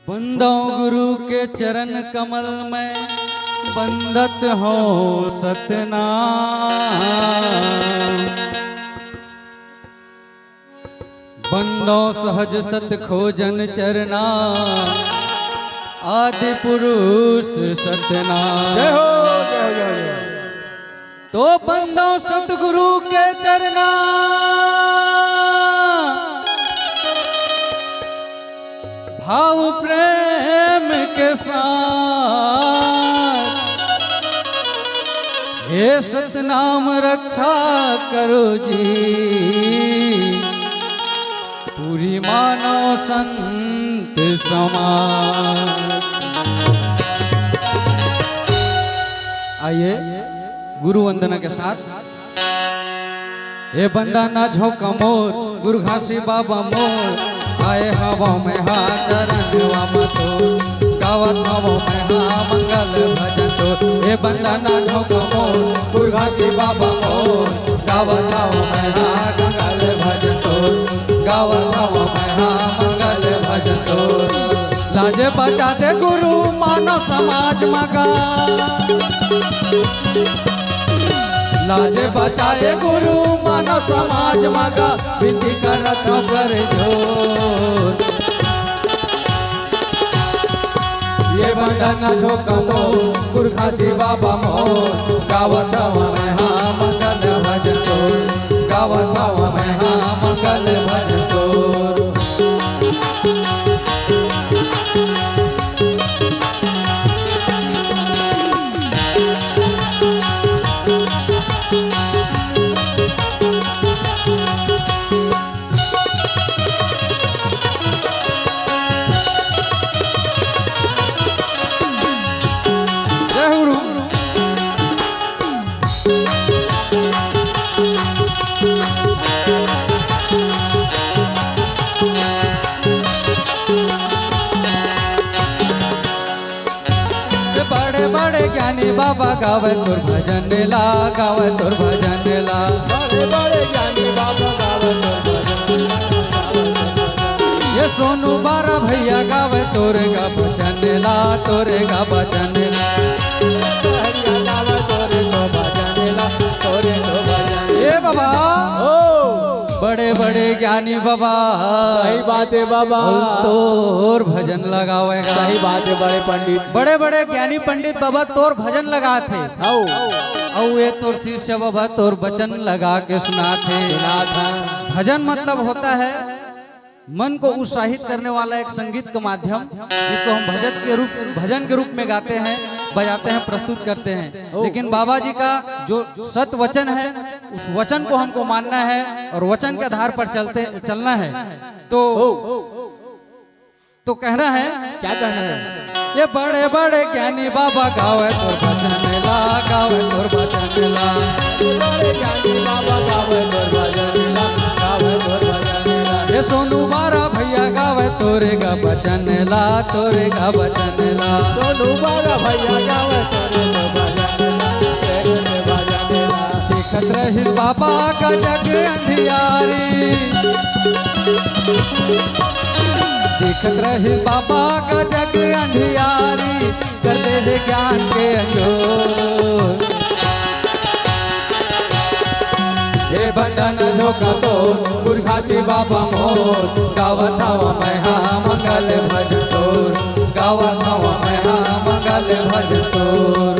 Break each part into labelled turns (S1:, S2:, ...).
S1: बंदो गुरु के चरण कमल में बंदत हो सतनाम। बंदो सहज सत खोजन चरना आदि पुरुष सतनाम।
S2: जय हो जय जय जय।
S1: तो बंदो सतगुरु के चरना भाव प्रेम के साथ हे सतनाम रक्षा करो जी, पूरी मानो संत समाज। आइए गुरु वंदना के साथ। हे बंदा ना झोंका मोर गुरु घासी बाबा मोर, आए हवा में हा चरण वाम तो गावत हवा में हा मंगल भजन तो। हे बंदा ना झोंका मोर गुरु घासी बाबा मोर, गावत हवा में हा मंगल भजन तो, गावत हवा में हा मंगल भजन तो। लाजे बचा दे गुरु मानव समाज मगा, लाजे बचाए गुरु मानव समाज मगा, विनती करत कर जोर। ये बंदन झोंका मोर गुरु घासी बाबा मोर, गावत हवा में हा मंगल भजन तोर, गावत हवा में हा मंगल भजन तोर। बड़े बड़े ज्ञानी बाबा गावे तोर भजन ला, गावे तोर भजन ला।
S2: बड़े बड़े ज्ञानी बाबा गावे तोर भजन ला।
S1: ये सोनू बारा भैया गावे तोरे गा भजन ला, तोरे गा भजन ला।
S2: हरिया गावे तोरे तो भजन ला, तोरे तो भजन।
S1: ये बाबा
S2: ओ
S1: बड़े बड़े ज्ञानी बाबा,
S2: सही बात है बाबा,
S1: तोर भजन लगावेगा।
S2: सही बात है बड़े पंडित।
S1: बड़े बड़े ज्ञानी पंडित बाबा तोर भजन लगा थे,
S2: आओ
S1: और ये तोर शिष्य बाबा तोर वचन लगा के सुना थे।
S2: सुना था।
S1: भजन मतलब होता है मन को उत्साहित करने वाला एक संगीत का माध्यम, जिसको हम भजन के रूप में गाते हैं, बजाते हैं, प्रस्तुत करते हैं। लेकिन बाबा जी का जो सत वचन है, उस वचन को हमको मानना है और वचन के आधार पर चलना है। तो कहना है,
S2: क्या कहना है?
S1: ये बड़े बड़े ज्ञानी बाबा गावे तोर भजन ला, गावे तोर भजन ला।
S2: बड़े ज्ञानी बाबा गावे तोर भजन ला, गावे तोर भजन ला।
S1: ये सोनू बारा भैया गावे तोरे गा भजन ला, तोरे गा भजन ला।
S2: सोनू बारा भैया गावे तोरे तो भजन ला, तोरे तो भजन ला।
S1: देखत रही बाबा का जग अंधियारी, देखत रही बाबा का जग अंधियारी, कर दे ज्ञान के अंजोर।
S2: ये बंदन झोंका मोर गुरु घासी बाबा मोर, गावत हवा में हा मंगल भजन तोर, गावत हवा में हा मंगल भजन तोर।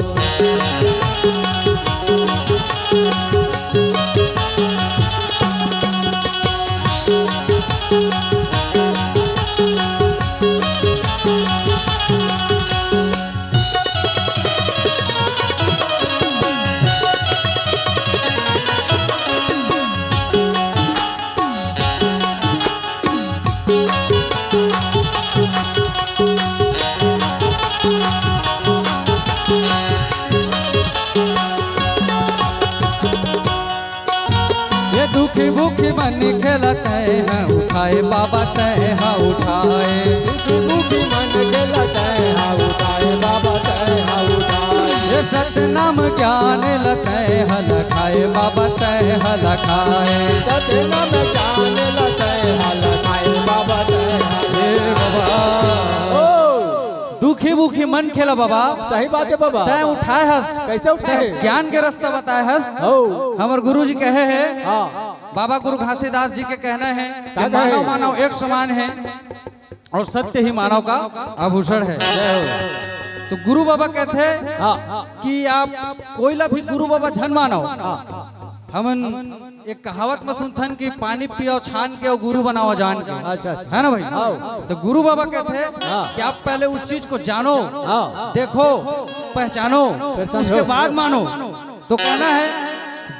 S1: ये दुखी भूखी बनी खेलते हैं, उठाए बाबा तय हा उठाए।
S2: दुखी मन खेलते हा उठाए, बाबा तय हा उठाए।
S1: ये सतनाम ज्ञान लते हल खाए, बाबा तय हल खाए।
S2: सतनाम ज्ञान लते हल खाए, बाबा तय हल
S1: बाबा
S2: ओ
S1: दुखी मुखी मन खेला बाबा
S2: सही बात है बाबा।
S1: तय उठाए हस
S2: कैसे उठाए?
S1: ज्ञान के रास्ता बताए हस।
S2: हो
S1: हमर गुरु जी कहे है
S2: हाँ
S1: बाबा गुरु घासीदास जी के कहना है
S2: क्या
S1: कि
S2: कहे?
S1: मानव मानव एक समान है और सत्य ही मानव का आभूषण है।
S2: जय हो।
S1: तो गुरु बाबा कहते हैं
S2: हाँ
S1: कि आप कोयला भी गुरु बाबा झन मानो।
S2: हाँ
S1: हमन एक कहावत में सुनथन कि पानी पियो छान के और गुरु बनाओ जान के।
S2: अच्छा अच्छा
S1: है ना भाई?
S2: हाँ।
S1: तो गुरु बाबा कहते हैं
S2: हाँ।
S1: कि आप पहले उस चीज को जानो,
S2: हाँ।
S1: देखो, पहचानो,
S2: फिर समझो।
S1: उसके बाद मानो। तो कहना है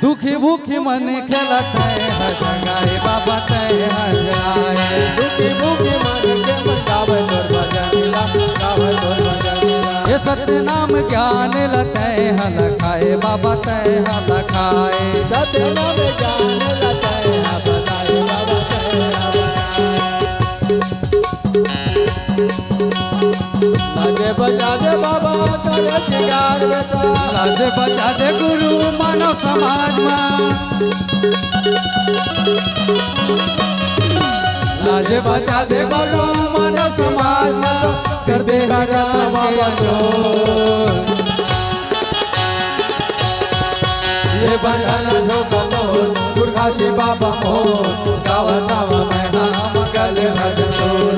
S1: दुखी भूखी मन खेलत है जगाए बाबा तय हजाए।
S2: दुखी मुखी मन के मन गावे तोर भजनिया, गावे तोर भजनिया।
S1: ये सत्य नाम ज्ञान लतै हलखाए बाबा तय हलखाए।
S2: सत्य नाम जान लताए हा बताए बाबा तय हा बताए। लाजे बजा दे बाबा तेरे सिंगार बेटा।
S1: लाज बचा दे गुरु मानव समाज में। लाज बचा दे गुरु मानव समाज में कर दे बाबा जो।
S2: ये बंधन जो कमोर गुरघासी बाबा मोर। गावत हवा मैं हाँ मंगल भजन तोर।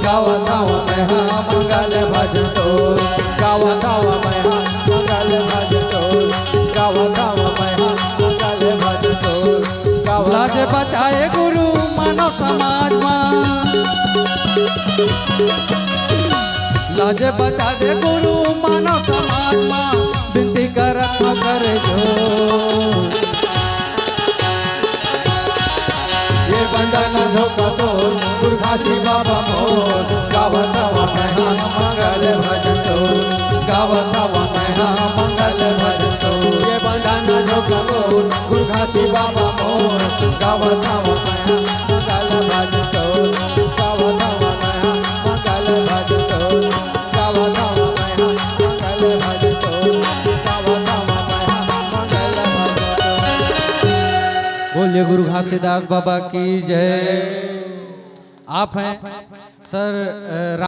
S2: गावत हवा मैं हाँ मंगल भजन तोर। गावत हवा मैं हाँ मंगल भजन तोर। गावत हवा मैं हाँ मंगल भजन तोर। गावत
S1: लाज बचाए गुरु मानव समाज में। लाज बचा दे गुरु मानव समाज में विनती करत हो कर जो।
S2: ये बंधन जो कतोर गुरघासी बाबा मोर। गावत हवा मैं हाँ मंगल भजन तोर। गावत हवा मैं हाँ मंगल भजन तोर। ये बंधन जो कतोर गुरघासी बाबा मोर। गावत हवा मैं हाँ मंगल भजन तोर। गावत हवा मैं हाँ मंगल भजन तोर। गावत हवा मैं हाँ मंगल भजन तोर। गावत हवा मैं हाँ मंगल भजन तोर।
S1: बोलिए गुरु घासीदास बाबा की जय। आप हैं सर